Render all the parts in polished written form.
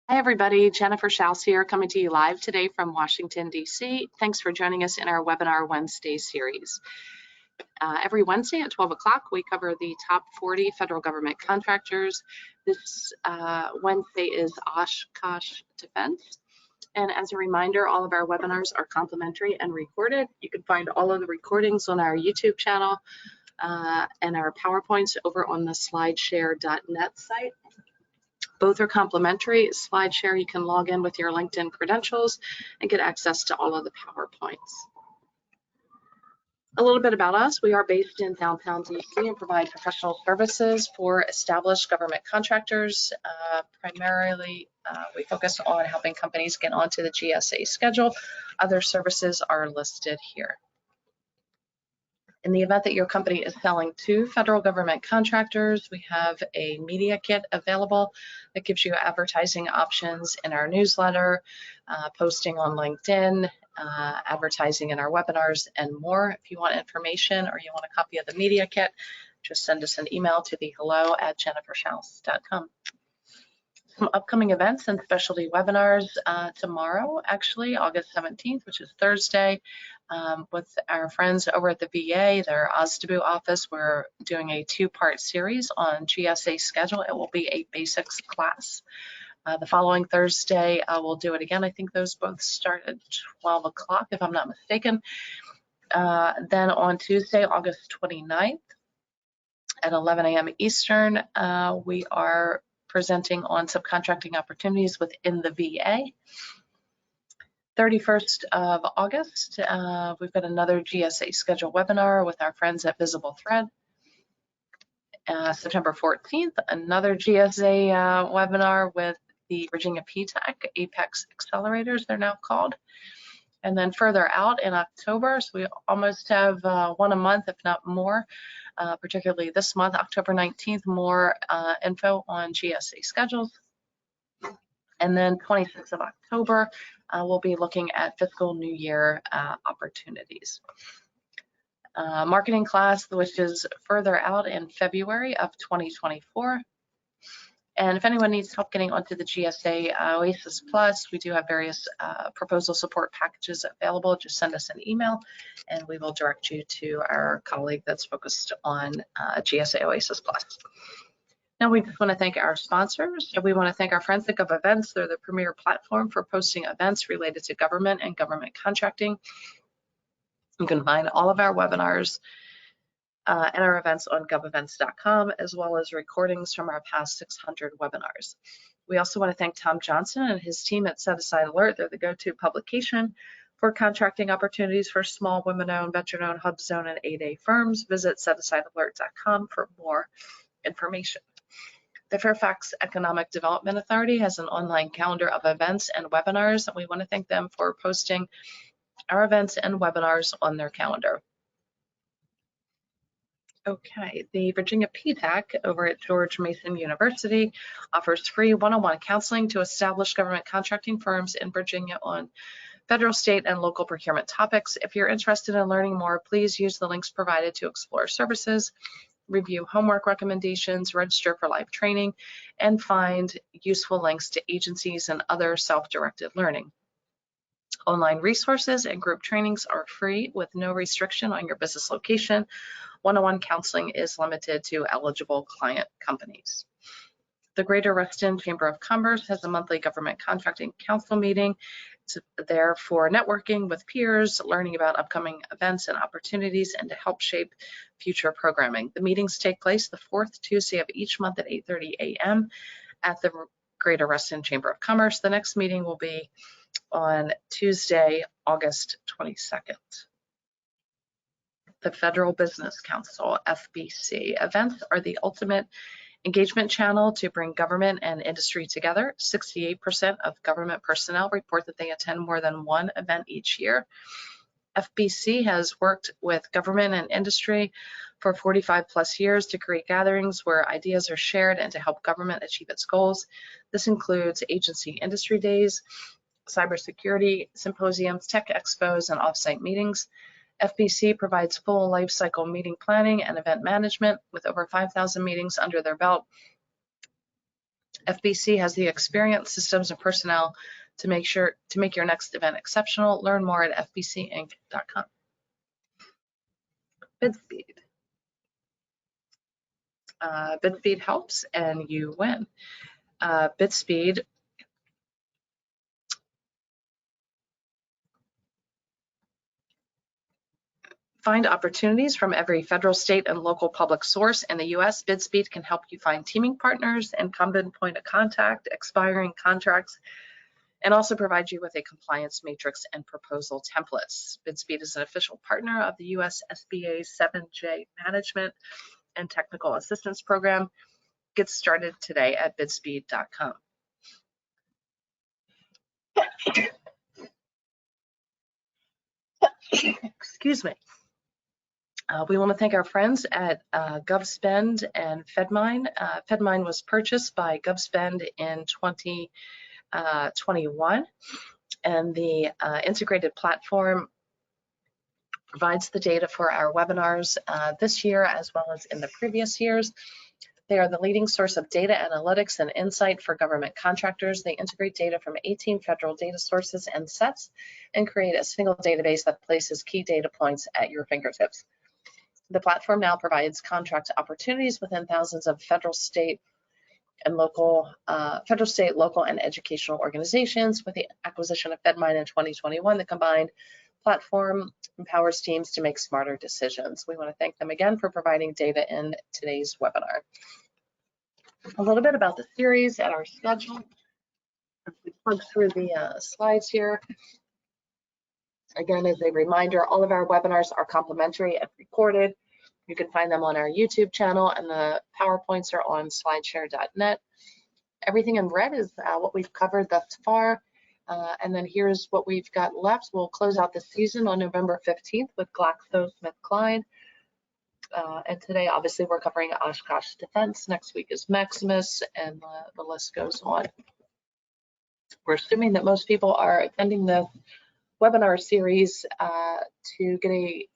Hi everybody, Jennifer Schaus here, coming to you live today from Washington, D.C. Thanks for joining us in our Webinar Wednesday series. Every Wednesday at 12 o'clock, we cover the top 40 federal government contractors. This Wednesday is Oshkosh Defense. And as a reminder, all of our webinars are complimentary and recorded. You can find all of the recordings on our YouTube channel and our PowerPoints over on the slideshare.net site. Both are complimentary. SlideShare, you can log in with your LinkedIn credentials and get access to all of the PowerPoints. A little bit about us. We are based in downtown DC and provide professional services for established government contractors. Primarily, we focus on helping companies get onto the GSA schedule. Other services are listed here. In the event that your company is selling to federal government contractors, we have a media kit available that gives you advertising options in our newsletter, posting on LinkedIn, advertising in our webinars, and more. If you want information or you want a copy of the media kit, just send us an email to the hello@jenniferschaus.com. Some upcoming events and specialty webinars tomorrow, actually, August 17th, which is Thursday, with our friends over at the VA, their OSDBU office. We're doing a two-part series on GSA schedule. It will be a basics class. The following Thursday, we'll do it again. I think those both start at 12 o'clock, if I'm not mistaken. Then on Tuesday, August 29th at 11 a.m. Eastern, we are presenting on subcontracting opportunities within the VA. 31st of August, we've got another GSA schedule webinar with our friends at Visible Thread. September 14th, another GSA webinar with the Virginia PTAC, Apex Accelerators, they're now called. And then further out in October, so we almost have one a month, if not more, particularly this month, October 19th, more info on GSA schedules. And then 26th of October, we'll be looking at fiscal new year opportunities. Marketing class, which is further out in February of 2024. And if anyone needs help getting onto the GSA Oasis Plus, we do have various proposal support packages available. Just send us an email and we will direct you to our colleague that's focused on GSA Oasis Plus. Now we just want to thank our sponsors. We want to thank our friends at GovEvents. They're the premier platform for posting events related to government and government contracting. You can find all of our webinars and our events on govevents.com, as well as recordings from our past 600 webinars. We also want to thank Tom Johnson and his team at Set Aside Alert. They're the go-to publication for contracting opportunities for small, women-owned, veteran-owned, HUBZone, and 8A firms. Visit setasidealert.com for more information. The Fairfax Economic Development Authority has an online calendar of events and webinars, and we want to thank them for posting our events and webinars on their calendar. Okay, the Virginia PTAC over at George Mason University offers free one-on-one counseling to established government contracting firms in Virginia on federal, state, and local procurement topics. If you're interested in learning more, please use the links provided to explore services, review homework recommendations, register for live training, and find useful links to agencies and other self-directed learning. Online resources and group trainings are free with no restriction on your business location. One-on-one counseling is limited to eligible client companies. The Greater Reston Chamber of Commerce has a monthly government contracting council meeting. It's there for networking with peers, learning about upcoming events and opportunities, and to help shape future programming. The meetings take place the fourth Tuesday of each month at 8:30 a.m. at the Greater Reston Chamber of Commerce. The next meeting will be on Tuesday, August 22nd. The Federal Business Council, FBC. Events are the ultimate engagement channel to bring government and industry together. 68% of government personnel report that they attend more than one event each year. FBC has worked with government and industry for 45 plus years to create gatherings where ideas are shared and to help government achieve its goals. This includes agency industry days, cybersecurity symposiums, tech expos, and offsite meetings. FBC provides full life cycle meeting planning and event management with over 5,000 meetings under their belt. FBC has the experience, systems, and personnel to make your next event exceptional. Learn more at fbcinc.com. BidSpeed. BidSpeed helps and you win. BidSpeed find opportunities from every federal, state, and local public source in the U.S. BidSpeed can help you find teaming partners, incumbent point of contact, expiring contracts, and also provide you with a compliance matrix and proposal templates. BidSpeed is an official partner of the U.S. SBA 7J Management and Technical Assistance Program. Get started today at bidspeed.com. Excuse me. We want to thank our friends at GovSpend and FedMine. FedMine was purchased by GovSpend in 2021, and the integrated platform provides the data for our webinars this year as well as in the previous years. They are the leading source of data analytics and insight for government contractors. They integrate data from 18 federal data sources and sets and create a single database that places key data points at your fingertips. The platform now provides contract opportunities within thousands of federal, state, local, and educational organizations. With the acquisition of FedMine in 2021, the combined platform empowers teams to make smarter decisions. We want to thank them again for providing data in today's webinar. A little bit about the series and our schedule. As we plug through the slides here. Again, as a reminder, all of our webinars are complimentary and recorded. You can find them on our YouTube channel, and the PowerPoints are on slideshare.net. Everything in red is what we've covered thus far. And then here's what we've got left. We'll close out the season on November 15th with GlaxoSmithKline. And today, obviously, we're covering Oshkosh Defense. Next week is Maximus, and the list goes on. We're assuming that most people are attending the webinar series to get a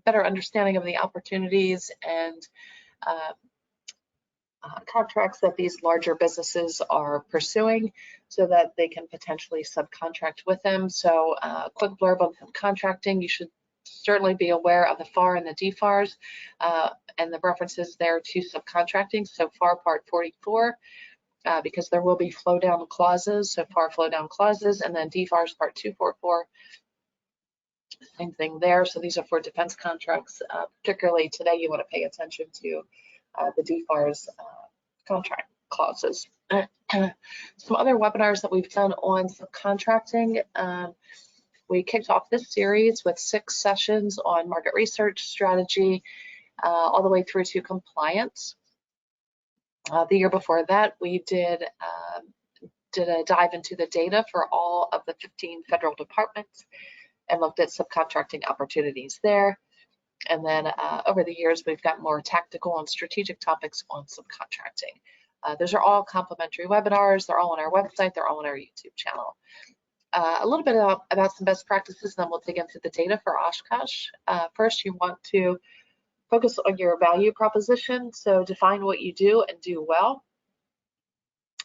better understanding of the opportunities and contracts that these larger businesses are pursuing so that they can potentially subcontract with them. So quick blurb on subcontracting. You should certainly be aware of the FAR and the DFARs and the references there to subcontracting. So FAR Part 44, because there will be flow down clauses, so FAR flow down clauses, and then DFARs Part 244. Same thing there. So these are for defense contracts. Particularly today, you want to pay attention to the DFARS contract clauses. Some other webinars that we've done on subcontracting. We kicked off this series with 6 sessions on market research strategy, all the way through to compliance. The year before that, we did a dive into the data for all of the 15 federal departments and looked at subcontracting opportunities there. And then over the years, we've got more tactical and strategic topics on subcontracting. Those are all complimentary webinars. They're all on our website. They're all on our YouTube channel. A little bit about some best practices, and then we'll dig into the data for Oshkosh. First, you want to focus on your value proposition. So define what you do and do well.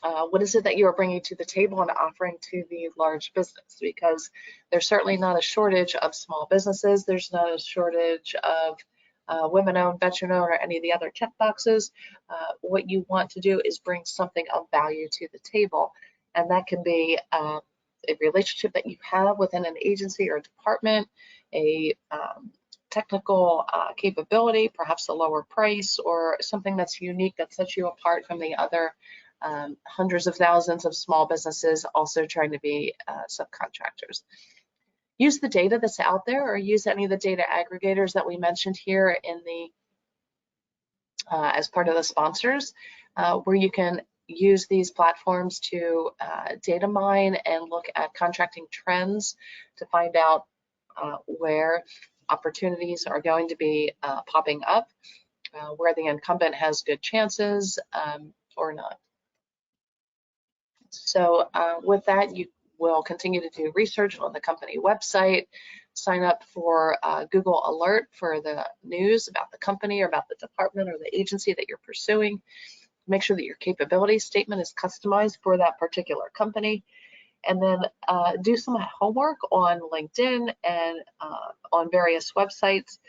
What is it that you are bringing to the table and offering to the large business? Because there's certainly not a shortage of small businesses. There's not a shortage of women-owned, veteran-owned, or any of the other check boxes. What you want to do is bring something of value to the table. And that can be a relationship that you have within an agency or a department, a technical capability, perhaps a lower price, or something that's unique that sets you apart from the other hundreds of thousands of small businesses also trying to be subcontractors. Use the data that's out there, or use any of the data aggregators that we mentioned here in the as part of the sponsors, where you can use these platforms to data mine and look at contracting trends to find out where opportunities are going to be popping up, where the incumbent has good chances or not. So with that, you will continue to do research on the company website, sign up for Google Alert for the news about the company or about the department or the agency that you're pursuing. Make sure that your capability statement is customized for that particular company. And then do some homework on LinkedIn and on various websites.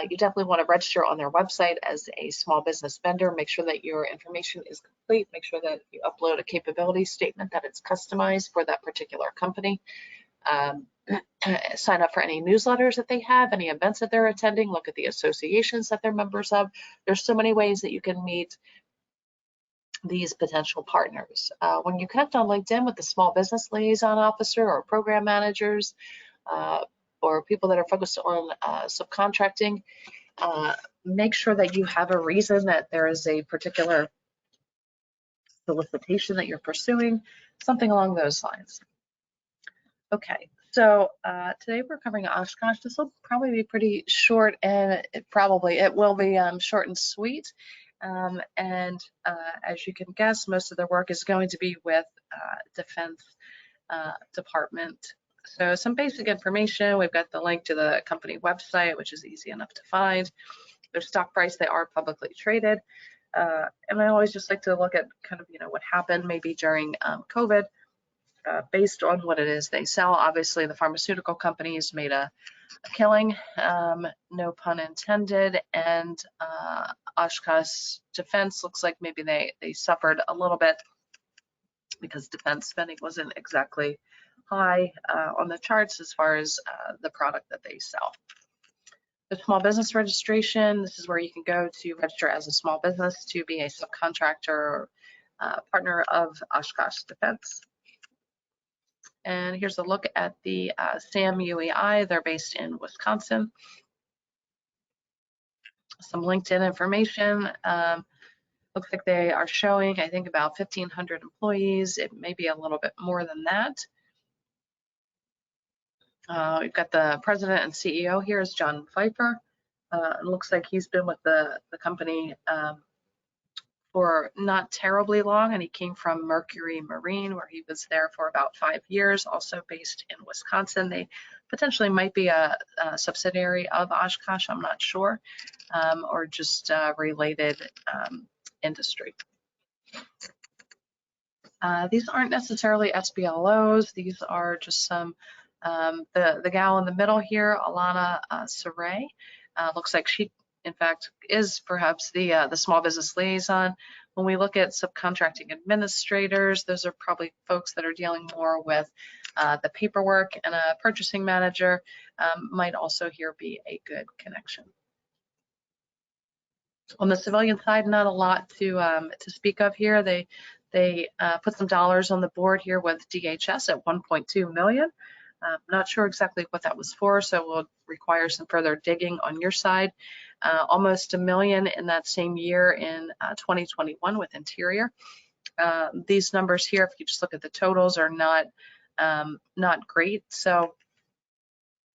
You definitely want to register on their website as a small business vendor. Make sure that your information is complete. Make sure that you upload a capability statement that it's customized for that particular company. Sign up for any newsletters that they have, any events that they're attending. Look at the associations that they're members of. There's so many ways that you can meet these potential partners. When you connect on LinkedIn with the small business liaison officer or program managers or people that are focused on subcontracting, make sure that you have a reason that there is a particular solicitation that you're pursuing, something along those lines. Okay, so today we're covering Oshkosh. This will probably be pretty short, and it will be short and sweet. As you can guess, most of their work is going to be with Defense Department. So some basic information. We've got the link to the company website, which is easy enough to find. Their stock price, they are publicly traded. And I always just like to look at kind of, what happened maybe during COVID based on what it is they sell. Obviously, the pharmaceutical companies made a killing, no pun intended, and Oshkosh Defense looks like maybe they suffered a little bit because defense spending wasn't exactly high on the charts as far as the product that they sell. The small business registration, this is where you can go to register as a small business to be a subcontractor or partner of Oshkosh Defense. And here's a look at the CMMC. They're based in Wisconsin. Some LinkedIn information. Looks like they are showing, I think, about 1,500 employees. It may be a little bit more than that. We've got the president and CEO here is John Pfeiffer. It looks like he's been with the company for not terribly long, and he came from Mercury Marine, where he was there for about 5 years, also based in Wisconsin. They potentially might be a subsidiary of Oshkosh, I'm not sure, or just related industry. These aren't necessarily SBLOs. These are just some, the gal in the middle here, Alana Saray, looks like she, in fact, is perhaps the small business liaison. When we look at subcontracting administrators, those are probably folks that are dealing more with the paperwork, and a purchasing manager might also here be a good connection. On the civilian side, not a lot to speak of here. They put some dollars on the board here with DHS at 1.2 million. Not sure exactly what that was for, so we'll require some further digging on your side. Almost $1 million in that same year in 2021 with Interior. These numbers here, if you just look at the totals, are not great. So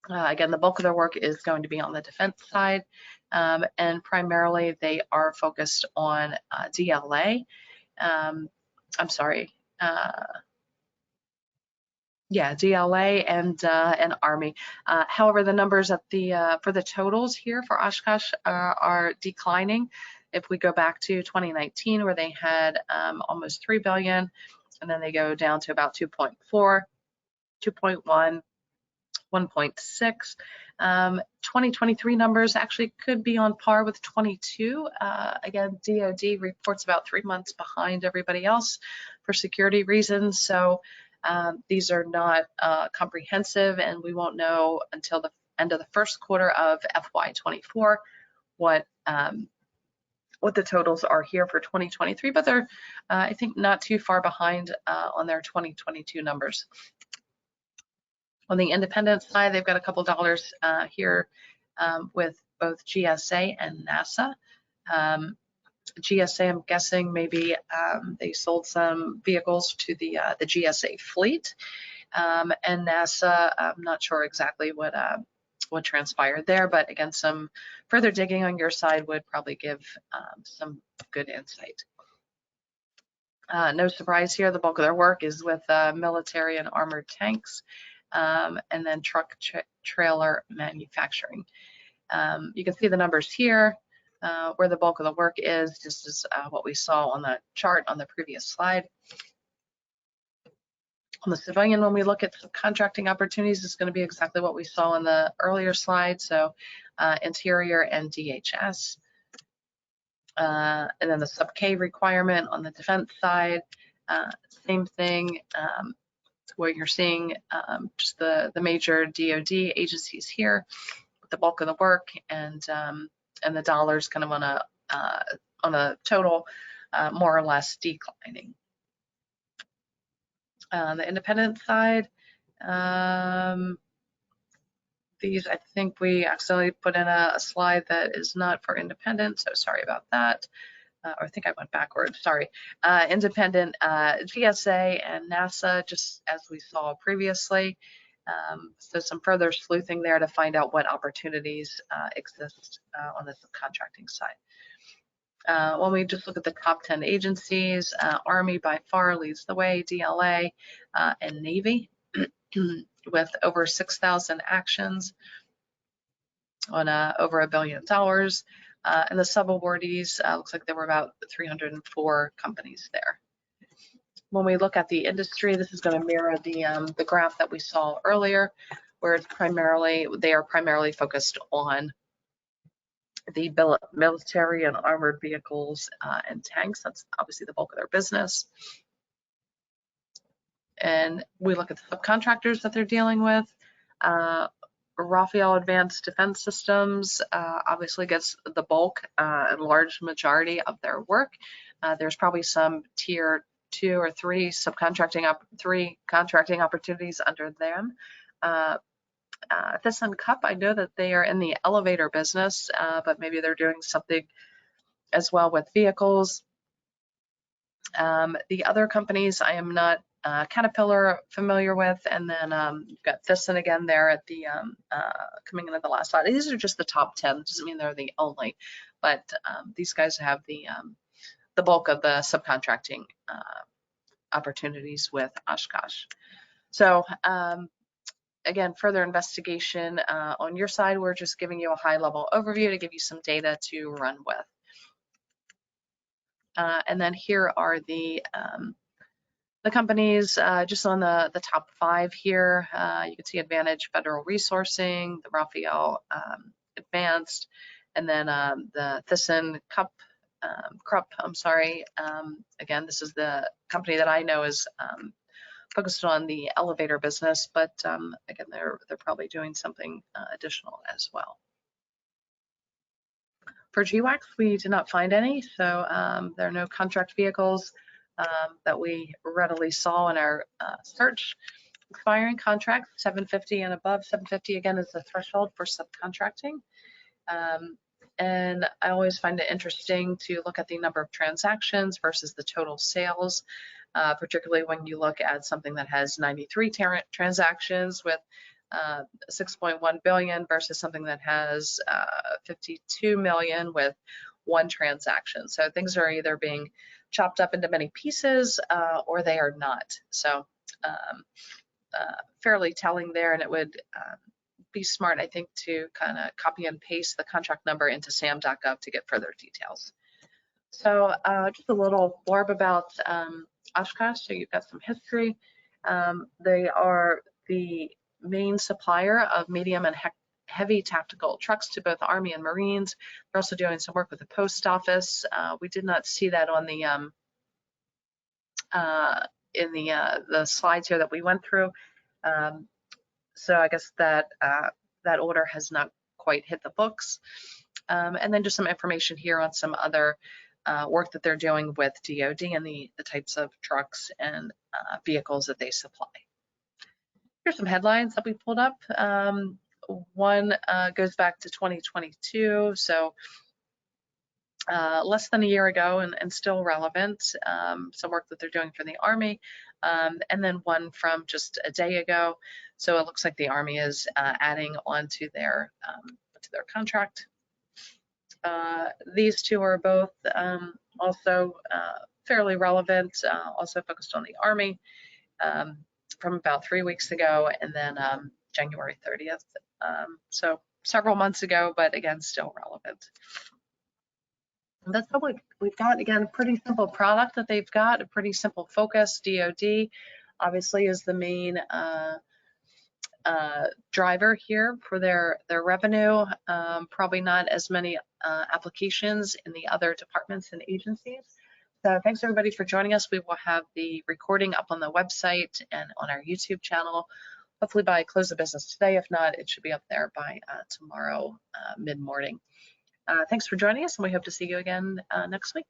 again, the bulk of their work is going to be on the defense side, and primarily they are focused on DLA. I'm sorry. Yeah, DLA and Army. However, the numbers at the for the totals here for Oshkosh are declining. If we go back to 2019, where they had almost 3 billion, and then they go down to about 2.4, 2.1, 1.6. 2023 numbers actually could be on par with 22. Again, DoD reports about 3 months behind everybody else for security reasons. So these are not comprehensive, and we won't know until the end of the first quarter of FY24 what the totals are here for 2023, but they're, I think, not too far behind on their 2022 numbers. On the independent side, they've got a couple dollars here with both GSA and NASA. GSA, I'm guessing maybe they sold some vehicles to the GSA fleet, and NASA, I'm not sure exactly what transpired there, but again, some further digging on your side would probably give some good insight. No surprise here, the bulk of their work is with military and armored tanks, and then truck trailer manufacturing. You can see the numbers here. where the bulk of the work is. This is what we saw on the chart on the previous slide. On the civilian, when we look at subcontracting opportunities, it's going to be exactly what we saw on the earlier slide. So interior and DHS. And then the sub-K requirement on the defense side, same thing, where you're seeing just the major DoD agencies here, with the bulk of the work, and the dollars kind of on a total more or less declining. The independent side, these, I think we accidentally put in a slide that is not for independent, so sorry about that. Or I think I went backwards, sorry. Independent, GSA and NASA, just as we saw previously. So some further sleuthing there to find out what opportunities exist on the subcontracting side. When we just look at the top 10 agencies, Army by far leads the way, DLA, and Navy with over 6,000 actions on over $1 billion. And the sub-awardees, looks like there were about 304 companies there. When we look at the industry, this is going to mirror the graph that we saw earlier, where it's they are primarily focused on the military and armored vehicles and tanks. That's obviously the bulk of their business. And we look at the subcontractors that they're dealing with. Rafael Advanced Defense Systems obviously gets the bulk and large majority of their work. There's probably some tier 2 or 3 contracting opportunities under them. ThyssenKrupp, I know that they are in the elevator business, but maybe they're doing something as well with vehicles. The other companies I am not Caterpillar familiar with, and then you've got Thyssen again there at the coming into the last slide. These are just the top 10. It doesn't mean they're the only, but these guys have the bulk of the subcontracting opportunities with Oshkosh. So again, further investigation on your side. We're just giving you a high-level overview to give you some data to run with. And then here are the companies just on the top 5 here. You can see Advantage Federal Resourcing, the Rafael Advanced, and then the ThyssenKrupp. I'm sorry. Again, this is the company that I know is focused on the elevator business, but again, they're probably doing something additional as well. For GWACs, we did not find any, so there are no contract vehicles that we readily saw in our search. Expiring contracts, 750 and above. 750 again is the threshold for subcontracting. And I always find it interesting to look at the number of transactions versus the total sales, particularly when you look at something that has 93 transactions with 6.1 billion versus something that has 52 million with 1 transaction. So things are either being chopped up into many pieces or they are not. So fairly telling there, and it would be smart, I think, to kind of copy and paste the contract number into sam.gov to get further details. So just a little blurb about Oshkosh, so you've got some history. They are the main supplier of medium and heavy tactical trucks to both Army and Marines. They're also doing some work with the post office. We did not see that on the in the slides here that we went through. So I guess that that order has not quite hit the books. And then just some information here on some other work that they're doing with DoD and the types of trucks and vehicles that they supply. Here's some headlines that we pulled up. One goes back to 2022, so less than a year ago and still relevant. Some work that they're doing for the Army, and then one from just a day ago. So it looks like the Army is adding on to their contract. These two are both also fairly relevant, also focused on the Army from about 3 weeks ago, and then January 30th. So several months ago, but again, still relevant. That's what we've got. Again, pretty simple product that they've got, a pretty simple focus. DoD obviously is the main driver here for their revenue. Probably not as many applications in the other departments and agencies. So thanks everybody for joining us. We will have the recording up on the website and on our YouTube channel, hopefully by close of business today. If not, it should be up there by tomorrow mid-morning. Thanks for joining us, and we hope to see you again next week.